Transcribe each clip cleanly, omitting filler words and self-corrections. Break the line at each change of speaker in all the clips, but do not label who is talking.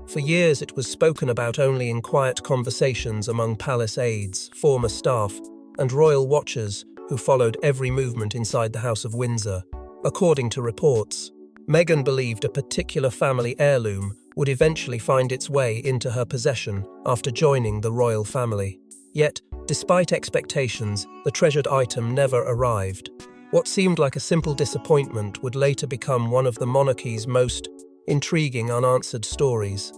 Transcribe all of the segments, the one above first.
For years it was spoken about only in quiet conversations among palace aides, former staff, and royal watchers who followed every movement inside the House of Windsor. According to reports, Meghan believed a particular family heirloom would eventually find its way into her possession after joining the royal family. Yet, despite expectations, the treasured item never arrived. What seemed like a simple disappointment would later become one of the monarchy's most intriguing unanswered stories.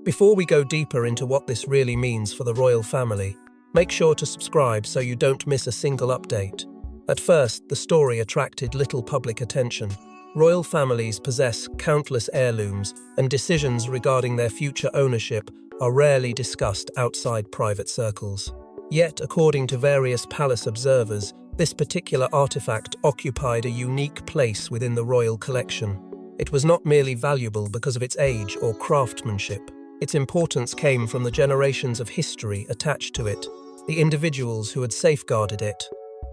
Before we go deeper into what this really means for the royal family, make sure to subscribe so you don't miss a single update. At first, the story attracted little public attention. Royal families possess countless heirlooms, and decisions regarding their future ownership are rarely discussed outside private circles. Yet, according to various palace observers, this particular artifact occupied a unique place within the royal collection. It was not merely valuable because of its age or craftsmanship. Its importance came from the generations of history attached to it, the individuals who had safeguarded it,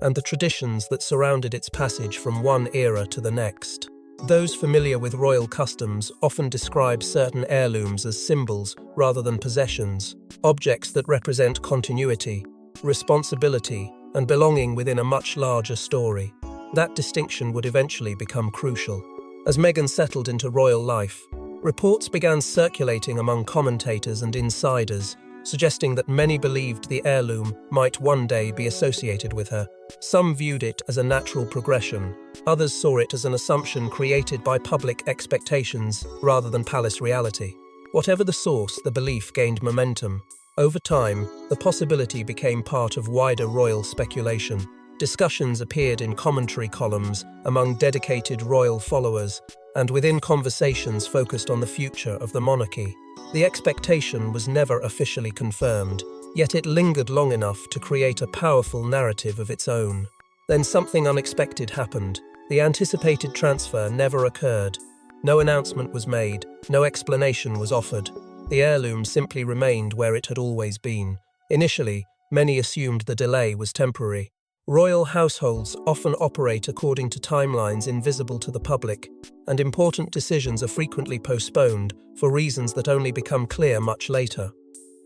and the traditions that surrounded its passage from one era to the next. Those familiar with royal customs often describe certain heirlooms as symbols rather than possessions, objects that represent continuity, responsibility, and belonging within a much larger story. That distinction would eventually become crucial. As Meghan settled into royal life, reports began circulating among commentators and insiders, suggesting that many believed the heirloom might one day be associated with her. Some viewed it as a natural progression. Others saw it as an assumption created by public expectations rather than palace reality. Whatever the source, the belief gained momentum. Over time, the possibility became part of wider royal speculation. Discussions appeared in commentary columns among dedicated royal followers and within conversations focused on the future of the monarchy. The expectation was never officially confirmed, yet it lingered long enough to create a powerful narrative of its own. Then something unexpected happened. The anticipated transfer never occurred. No announcement was made, no explanation was offered. The heirloom simply remained where it had always been. Initially, many assumed the delay was temporary. Royal households often operate according to timelines invisible to the public, and important decisions are frequently postponed for reasons that only become clear much later.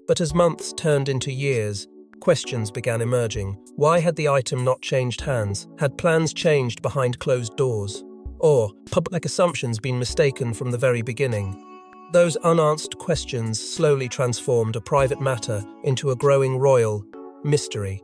But as months turned into years, questions began emerging. Why had the item not changed hands? Had plans changed behind closed doors? Or public assumptions been mistaken from the very beginning? Those unanswered questions slowly transformed a private matter into a growing royal mystery.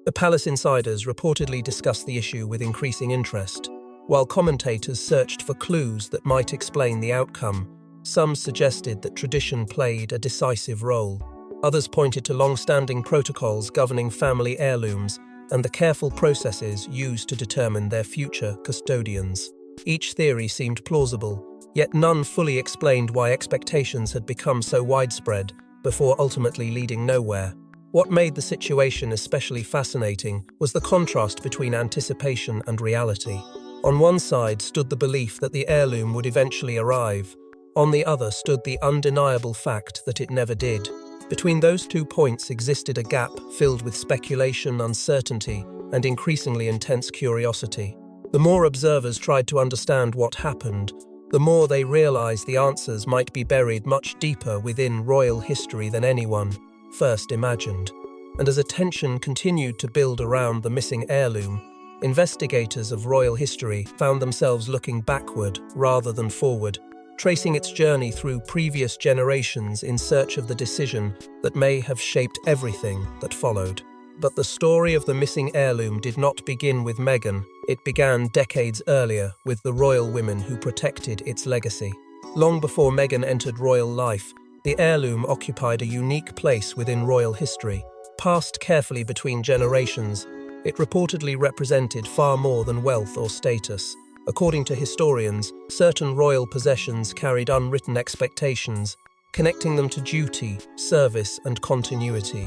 The palace insiders reportedly discussed the issue with increasing interest. While commentators searched for clues that might explain the outcome, some suggested that tradition played a decisive role. Others pointed to long-standing protocols governing family heirlooms and the careful processes used to determine their future custodians. Each theory seemed plausible, yet none fully explained why expectations had become so widespread before ultimately leading nowhere. What made the situation especially fascinating was the contrast between anticipation and reality. On one side stood the belief that the heirloom would eventually arrive. On the other stood the undeniable fact that it never did. Between those 2 points existed a gap filled with speculation, uncertainty, and increasingly intense curiosity. The more observers tried to understand what happened, the more they realized the answers might be buried much deeper within royal history than anyone first imagined. And as attention continued to build around the missing heirloom, investigators of royal history found themselves looking backward rather than forward, tracing its journey through previous generations in search of the decision that may have shaped everything that followed. But the story of the missing heirloom did not begin with Meghan. It began decades earlier with the royal women who protected its legacy. Long before Meghan entered royal life, the heirloom occupied a unique place within royal history. Passed carefully between generations, it reportedly represented far more than wealth or status. According to historians, certain royal possessions carried unwritten expectations, connecting them to duty, service, and continuity.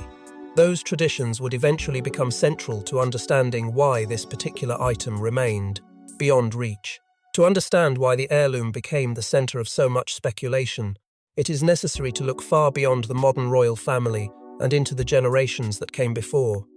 Those traditions would eventually become central to understanding why this particular item remained beyond reach. To understand why the heirloom became the center of so much speculation, it is necessary to look far beyond the modern royal family and into the generations that came before.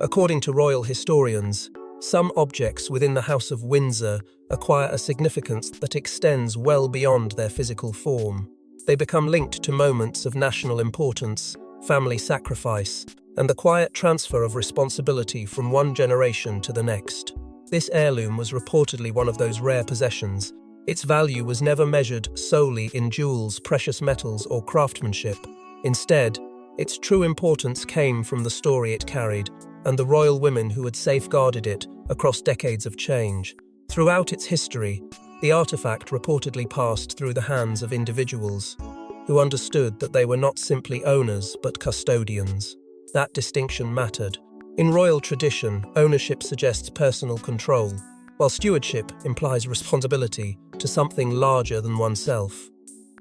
According to royal historians, some objects within the House of Windsor acquire a significance that extends well beyond their physical form. They become linked to moments of national importance, family sacrifice, and the quiet transfer of responsibility from one generation to the next. This heirloom was reportedly one of those rare possessions. Its value was never measured solely in jewels, precious metals, or craftsmanship. Instead, its true importance came from the story it carried and the royal women who had safeguarded it across decades of change. Throughout its history, the artifact reportedly passed through the hands of individuals who understood that they were not simply owners but custodians. That distinction mattered. In royal tradition, ownership suggests personal control, while stewardship implies responsibility to something larger than oneself.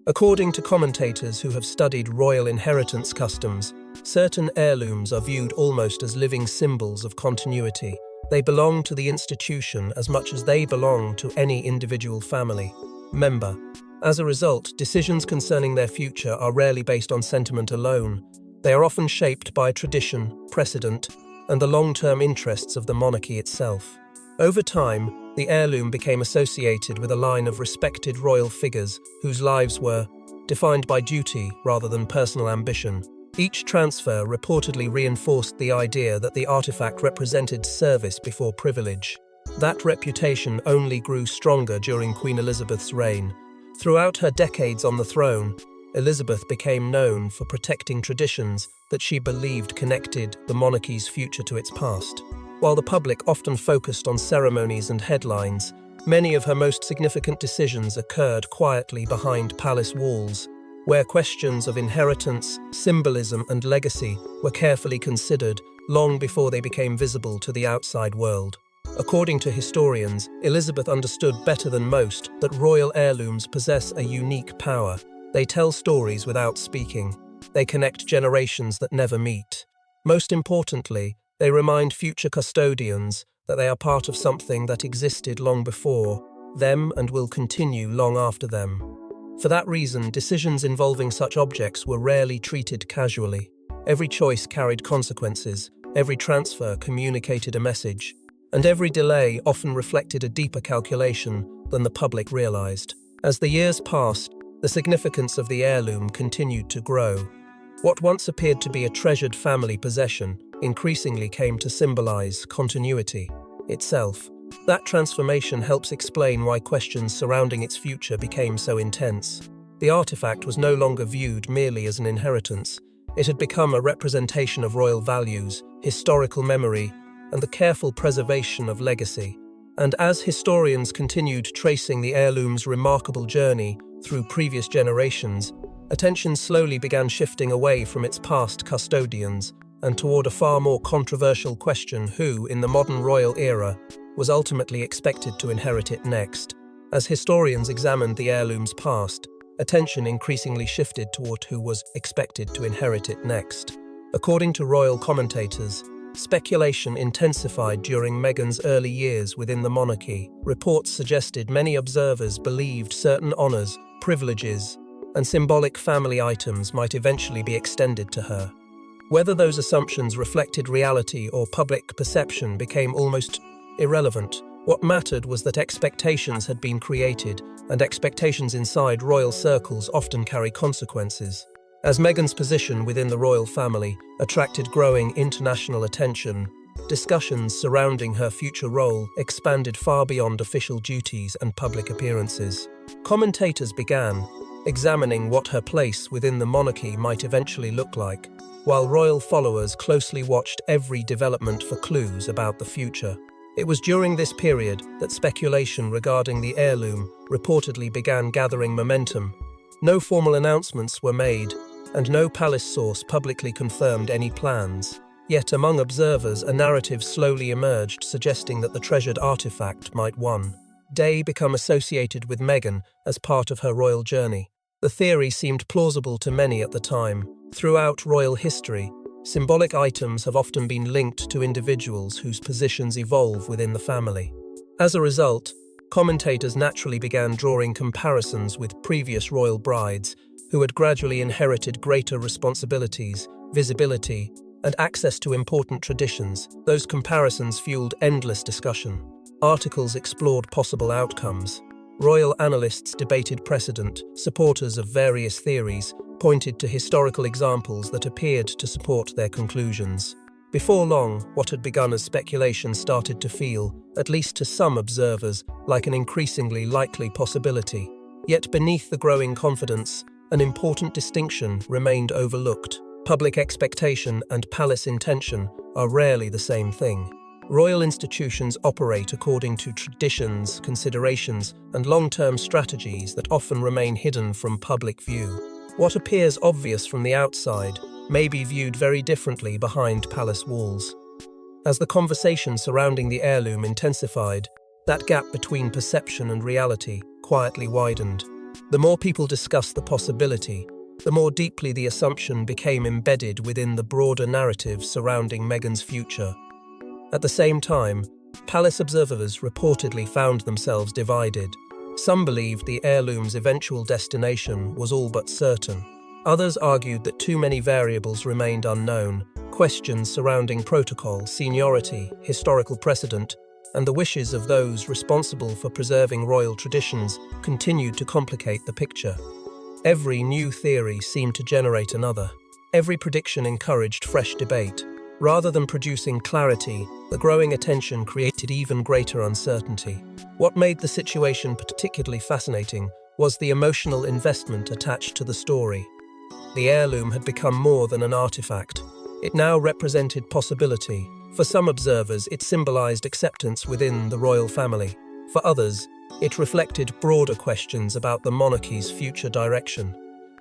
According to commentators who have studied royal inheritance customs, certain heirlooms are viewed almost as living symbols of continuity. They belong to the institution as much as they belong to any individual family member. As a result, decisions concerning their future are rarely based on sentiment alone. They are often shaped by tradition, precedent, and the long-term interests of the monarchy itself. Over time, the heirloom became associated with a line of respected royal figures whose lives were defined by duty rather than personal ambition. Each transfer reportedly reinforced the idea that the artifact represented service before privilege. That reputation only grew stronger during Queen Elizabeth's reign. Throughout her decades on the throne, Elizabeth became known for protecting traditions that she believed connected the monarchy's future to its past. While the public often focused on ceremonies and headlines, many of her most significant decisions occurred quietly behind palace walls, where questions of inheritance, symbolism, and legacy were carefully considered long before they became visible to the outside world. According to historians, Elizabeth understood better than most that royal heirlooms possess a unique power. They tell stories without speaking. They connect generations that never meet. Most importantly, they remind future custodians that they are part of something that existed long before them and will continue long after them. For that reason, decisions involving such objects were rarely treated casually. Every choice carried consequences, every transfer communicated a message, and every delay often reflected a deeper calculation than the public realized. As the years passed, the significance of the heirloom continued to grow. What once appeared to be a treasured family possession increasingly came to symbolize continuity itself. That transformation helps explain why questions surrounding its future became so intense. The artifact was no longer viewed merely as an inheritance. It had become a representation of royal values, historical memory, and the careful preservation of legacy. And as historians continued tracing the heirloom's remarkable journey through previous generations, attention slowly began shifting away from its past custodians and toward a far more controversial question: who, in the modern royal era, was ultimately expected to inherit it next. As historians examined the heirloom's past, attention increasingly shifted toward who was expected to inherit it next. According to royal commentators, speculation intensified during Meghan's early years within the monarchy. Reports suggested many observers believed certain honors, privileges, and symbolic family items might eventually be extended to her. Whether those assumptions reflected reality or public perception became almost irrelevant. What mattered was that expectations had been created, and expectations inside royal circles often carry consequences. As Meghan's position within the royal family attracted growing international attention, discussions surrounding her future role expanded far beyond official duties and public appearances. Commentators began examining what her place within the monarchy might eventually look like, while royal followers closely watched every development for clues about the future. It was during this period that speculation regarding the heirloom reportedly began gathering momentum. No formal announcements were made, and no palace source publicly confirmed any plans. Yet among observers, a narrative slowly emerged suggesting that the treasured artifact might one day become associated with Meghan as part of her royal journey. The theory seemed plausible to many at the time. Throughout royal history, symbolic items have often been linked to individuals whose positions evolve within the family. As a result, commentators naturally began drawing comparisons with previous royal brides who had gradually inherited greater responsibilities, visibility, and access to important traditions. Those comparisons fueled endless discussion. Articles explored possible outcomes, Royal analysts debated precedent, supporters of various theories pointed to historical examples that appeared to support their conclusions. Before long, what had begun as speculation started to feel, at least to some observers, like an increasingly likely possibility. Yet beneath the growing confidence, an important distinction remained overlooked. Public expectation and palace intention are rarely the same thing. Royal institutions operate according to traditions, considerations, and long-term strategies that often remain hidden from public view. What appears obvious from the outside may be viewed very differently behind palace walls. As the conversation surrounding the heirloom intensified, that gap between perception and reality quietly widened. The more people discussed the possibility, the more deeply the assumption became embedded within the broader narrative surrounding Meghan's future. At the same time, palace observers reportedly found themselves divided. Some believed the heirloom's eventual destination was all but certain. Others argued that too many variables remained unknown. Questions surrounding protocol, seniority, historical precedent, and the wishes of those responsible for preserving royal traditions continued to complicate the picture. Every new theory seemed to generate another. Every prediction encouraged fresh debate. Rather than producing clarity, the growing attention created even greater uncertainty. What made the situation particularly fascinating was the emotional investment attached to the story. The heirloom had become more than an artifact. It now represented possibility. For some observers, it symbolized acceptance within the royal family. For others, it reflected broader questions about the monarchy's future direction.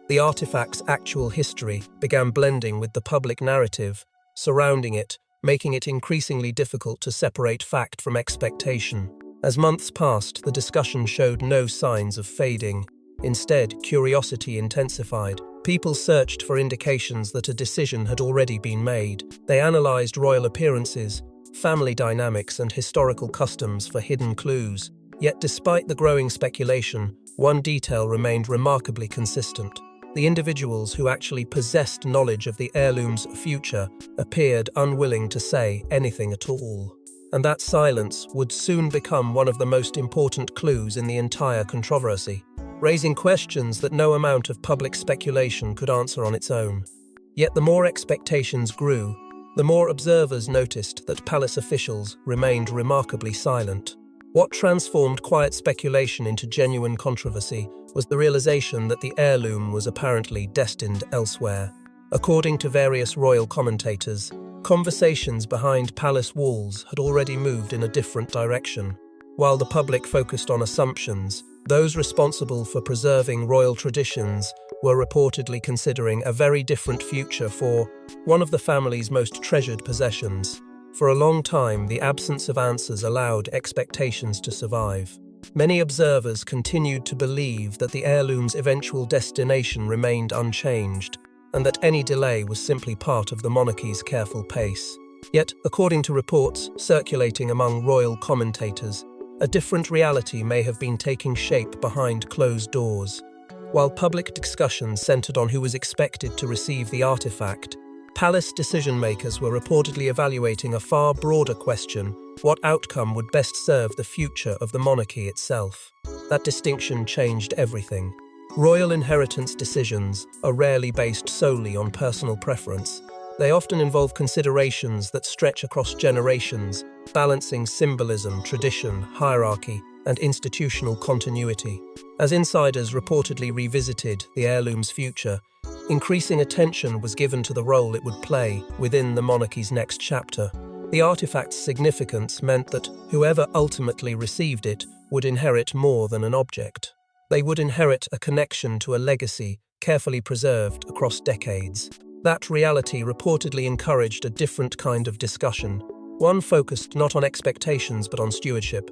The artifact's actual history began blending with the public narrative surrounding it, making it increasingly difficult to separate fact from expectation. As months passed, the discussion showed no signs of fading. Instead, curiosity intensified. People searched for indications that a decision had already been made. They analyzed royal appearances, family dynamics, and historical customs for hidden clues. Yet despite the growing speculation, one detail remained remarkably consistent. The individuals who actually possessed knowledge of the heirloom's future appeared unwilling to say anything at all. And that silence would soon become one of the most important clues in the entire controversy, raising questions that no amount of public speculation could answer on its own. Yet the more expectations grew, the more observers noticed that palace officials remained remarkably silent. What transformed quiet speculation into genuine controversy was the realization that the heirloom was apparently destined elsewhere. According to various royal commentators, conversations behind palace walls had already moved in a different direction. While the public focused on assumptions, those responsible for preserving royal traditions were reportedly considering a very different future for one of the family's most treasured possessions. For a long time, the absence of answers allowed expectations to survive. Many observers continued to believe that the heirloom's eventual destination remained unchanged, and that any delay was simply part of the monarchy's careful pace. Yet, according to reports circulating among royal commentators, a different reality may have been taking shape behind closed doors. While public discussions centered on who was expected to receive the artifact, palace decision-makers were reportedly evaluating a far broader question: what outcome would best serve the future of the monarchy itself? That distinction changed everything. Royal inheritance decisions are rarely based solely on personal preference. They often involve considerations that stretch across generations, balancing symbolism, tradition, hierarchy, and institutional continuity. As insiders reportedly revisited the heirloom's future, increasing attention was given to the role it would play within the monarchy's next chapter. The artifact's significance meant that whoever ultimately received it would inherit more than an object. They would inherit a connection to a legacy carefully preserved across decades. That reality reportedly encouraged a different kind of discussion, one focused not on expectations but on stewardship.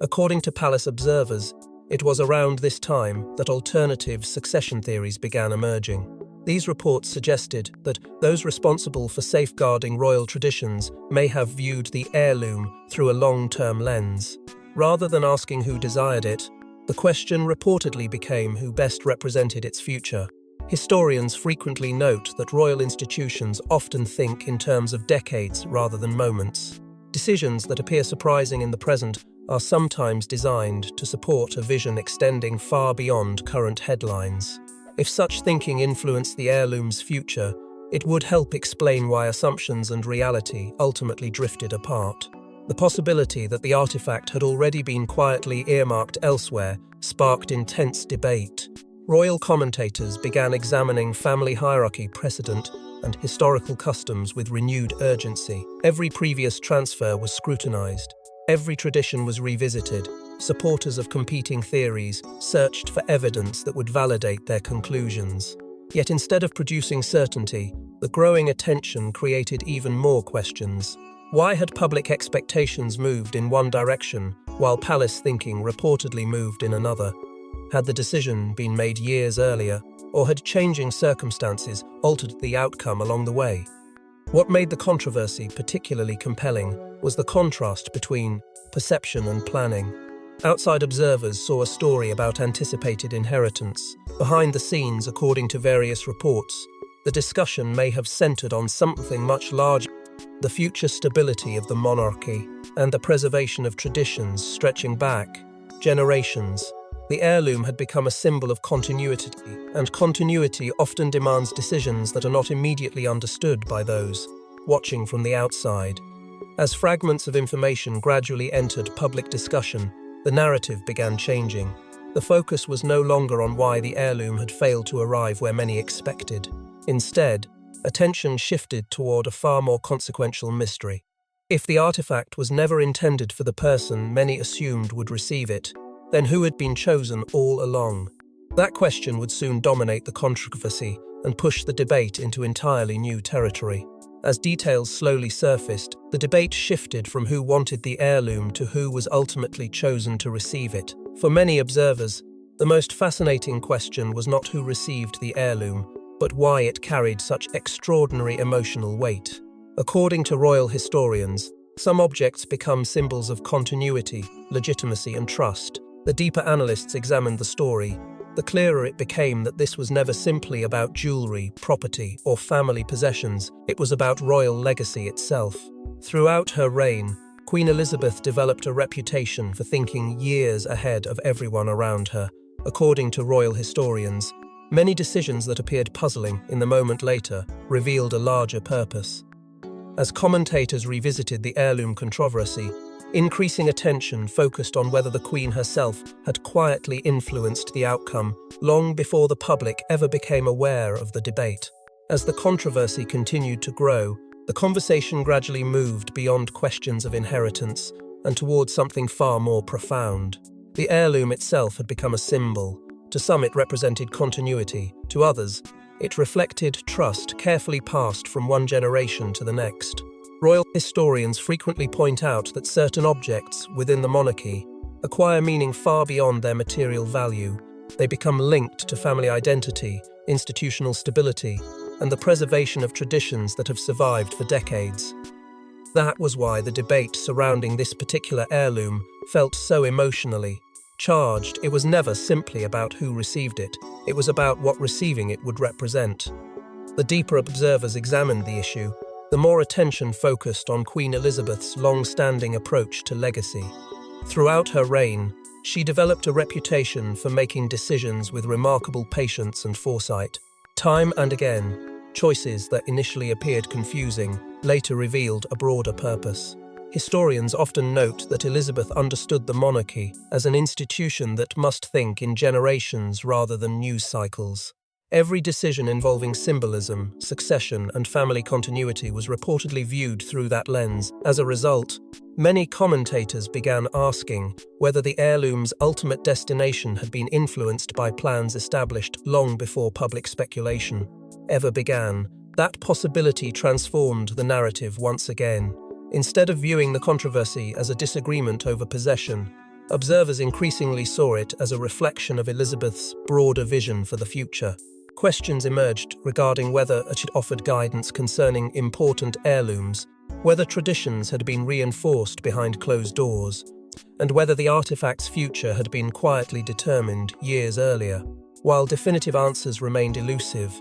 According to palace observers, it was around this time that alternative succession theories began emerging. These reports suggested that those responsible for safeguarding royal traditions may have viewed the heirloom through a long-term lens. Rather than asking who desired it, the question reportedly became who best represented its future. Historians frequently note that royal institutions often think in terms of decades rather than moments. Decisions that appear surprising in the present are sometimes designed to support a vision extending far beyond current headlines. If such thinking influenced the heirloom's future, it would help explain why assumptions and reality ultimately drifted apart. The possibility that the artifact had already been quietly earmarked elsewhere sparked intense debate. Royal commentators began examining family hierarchy precedent and historical customs with renewed urgency. Every previous transfer was scrutinized. Every tradition was revisited. Supporters of competing theories searched for evidence that would validate their conclusions. Yet instead of producing certainty, the growing attention created even more questions. Why had public expectations moved in one direction, while palace thinking reportedly moved in another? Had the decision been made years earlier, or had changing circumstances altered the outcome along the way? What made the controversy particularly compelling was the contrast between perception and planning. Outside observers saw a story about anticipated inheritance. Behind the scenes, according to various reports, the discussion may have centered on something much larger: the future stability of the monarchy and the preservation of traditions stretching back generations. The heirloom had become a symbol of continuity, and continuity often demands decisions that are not immediately understood by those watching from the outside. As fragments of information gradually entered public discussion, the narrative began changing. The focus was no longer on why the heirloom had failed to arrive where many expected. Instead, attention shifted toward a far more consequential mystery. If the artifact was never intended for the person many assumed would receive it, then who had been chosen all along? That question would soon dominate the controversy and push the debate into entirely new territory. As details slowly surfaced, the debate shifted from who wanted the heirloom to who was ultimately chosen to receive it. For many observers, the most fascinating question was not who received the heirloom, but why it carried such extraordinary emotional weight. According to royal historians, some objects become symbols of continuity, legitimacy, and trust. The deeper analysts examined the story, the clearer it became that this was never simply about jewelry, property, or family possessions. It was about royal legacy itself. Throughout her reign, Queen Elizabeth developed a reputation for thinking years ahead of everyone around her. According to royal historians, many decisions that appeared puzzling in the moment later revealed a larger purpose. As commentators revisited the heirloom controversy, increasing attention focused on whether the Queen herself had quietly influenced the outcome long before the public ever became aware of the debate. As the controversy continued to grow, the conversation gradually moved beyond questions of inheritance and towards something far more profound. The heirloom itself had become a symbol. To some, it represented continuity. To others, it reflected trust carefully passed from one generation to the next. Royal historians frequently point out that certain objects within the monarchy acquire meaning far beyond their material value. They become linked to family identity, institutional stability, and the preservation of traditions that have survived for decades. That was why the debate surrounding this particular heirloom felt so emotionally charged. It was never simply about who received it. It was about what receiving it would represent. The deeper observers examined the issue, the more attention focused on Queen Elizabeth's long-standing approach to legacy. Throughout her reign, she developed a reputation for making decisions with remarkable patience and foresight. Time and again, choices that initially appeared confusing later revealed a broader purpose. Historians often note that Elizabeth understood the monarchy as an institution that must think in generations rather than news cycles. Every decision involving symbolism, succession, and family continuity was reportedly viewed through that lens. As a result, many commentators began asking whether the heirloom's ultimate destination had been influenced by plans established long before public speculation ever began. That possibility transformed the narrative once again. Instead of viewing the controversy as a disagreement over possession, observers increasingly saw it as a reflection of Elizabeth's broader vision for the future. Questions emerged regarding whether it had offered guidance concerning important heirlooms, whether traditions had been reinforced behind closed doors, and whether the artifact's future had been quietly determined years earlier. While definitive answers remained elusive,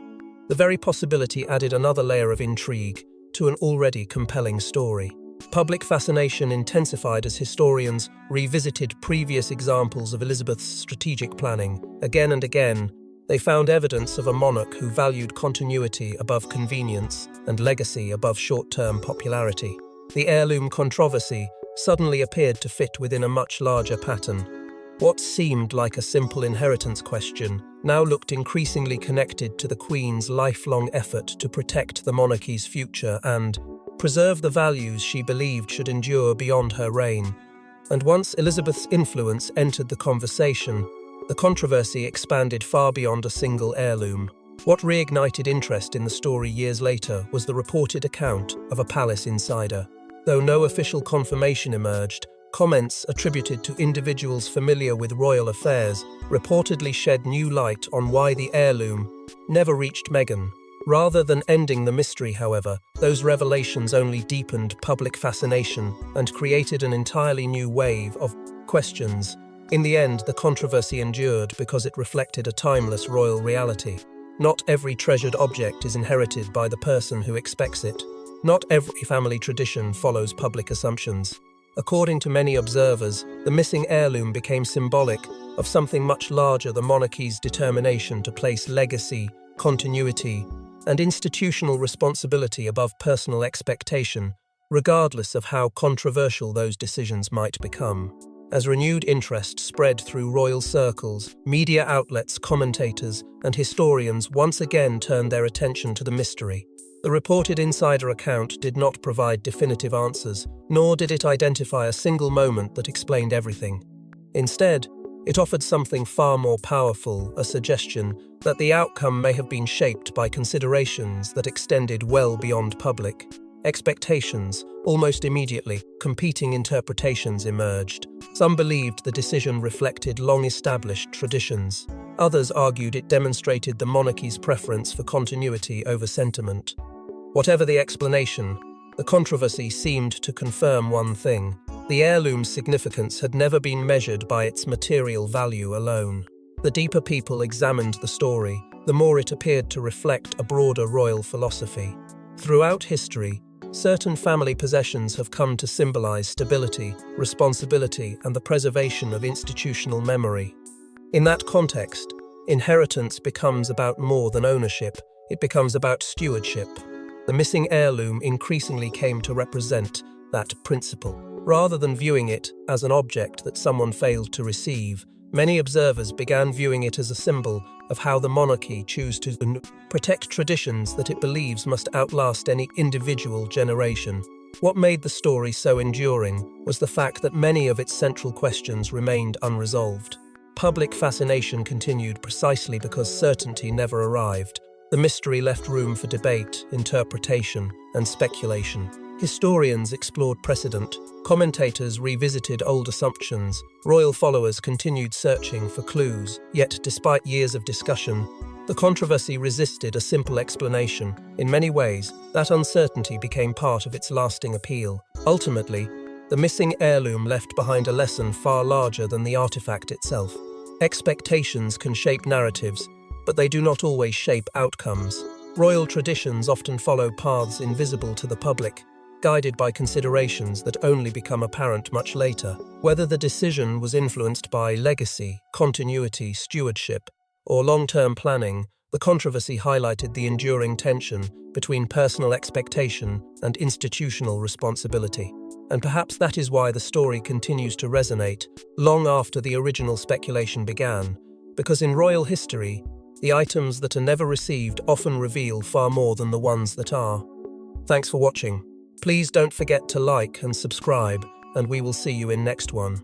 the very possibility added another layer of intrigue to an already compelling story. Public fascination intensified as historians revisited previous examples of Elizabeth's strategic planning. Again and again, they found evidence of a monarch who valued continuity above convenience and legacy above short-term popularity. The heirloom controversy suddenly appeared to fit within a much larger pattern. What seemed like a simple inheritance question now looked increasingly connected to the Queen's lifelong effort to protect the monarchy's future and preserve the values she believed should endure beyond her reign. And once Elizabeth's influence entered the conversation, the controversy expanded far beyond a single heirloom. What reignited interest in the story years later was the reported account of a palace insider. Though no official confirmation emerged, comments attributed to individuals familiar with royal affairs reportedly shed new light on why the heirloom never reached Meghan. Rather than ending the mystery, however, those revelations only deepened public fascination and created an entirely new wave of questions. In the end, the controversy endured because it reflected a timeless royal reality. Not every treasured object is inherited by the person who expects it. Not every family tradition follows public assumptions. According to many observers, the missing heirloom became symbolic of something much larger: the monarchy's determination to place legacy, continuity, and institutional responsibility above personal expectation, regardless of how controversial those decisions might become. As renewed interest spread through royal circles, media outlets, commentators, and historians once again turned their attention to the mystery. The reported insider account did not provide definitive answers, nor did it identify a single moment that explained everything. Instead, it offered something far more powerful: a suggestion that the outcome may have been shaped by considerations that extended well beyond public expectations. Almost immediately, competing interpretations emerged. Some believed the decision reflected long-established traditions. Others argued it demonstrated the monarchy's preference for continuity over sentiment. Whatever the explanation, the controversy seemed to confirm one thing: the heirloom's significance had never been measured by its material value alone. The deeper people examined the story, the more it appeared to reflect a broader royal philosophy. Throughout history, certain family possessions have come to symbolize stability, responsibility, and the preservation of institutional memory. In that context, inheritance becomes about more than ownership; it becomes about stewardship. The missing heirloom increasingly came to represent that principle. Rather than viewing it as an object that someone failed to receive, many observers began viewing it as a symbol of how the monarchy chose to protect traditions that it believes must outlast any individual generation. What made the story so enduring was the fact that many of its central questions remained unresolved. Public fascination continued precisely because certainty never arrived. The mystery left room for debate, interpretation, and speculation. Historians explored precedent, commentators revisited old assumptions, royal followers continued searching for clues. Yet, despite years of discussion, the controversy resisted a simple explanation. In many ways, that uncertainty became part of its lasting appeal. Ultimately, the missing heirloom left behind a lesson far larger than the artifact itself. Expectations can shape narratives, but they do not always shape outcomes. Royal traditions often follow paths invisible to the public, guided by considerations that only become apparent much later. Whether the decision was influenced by legacy, continuity, stewardship, or long-term planning, the controversy highlighted the enduring tension between personal expectation and institutional responsibility. And perhaps that is why the story continues to resonate long after the original speculation began, because in royal history, the items that are never received often reveal far more than the ones that are. Thanks for watching. Please don't forget to like and subscribe, and we will see you in next one.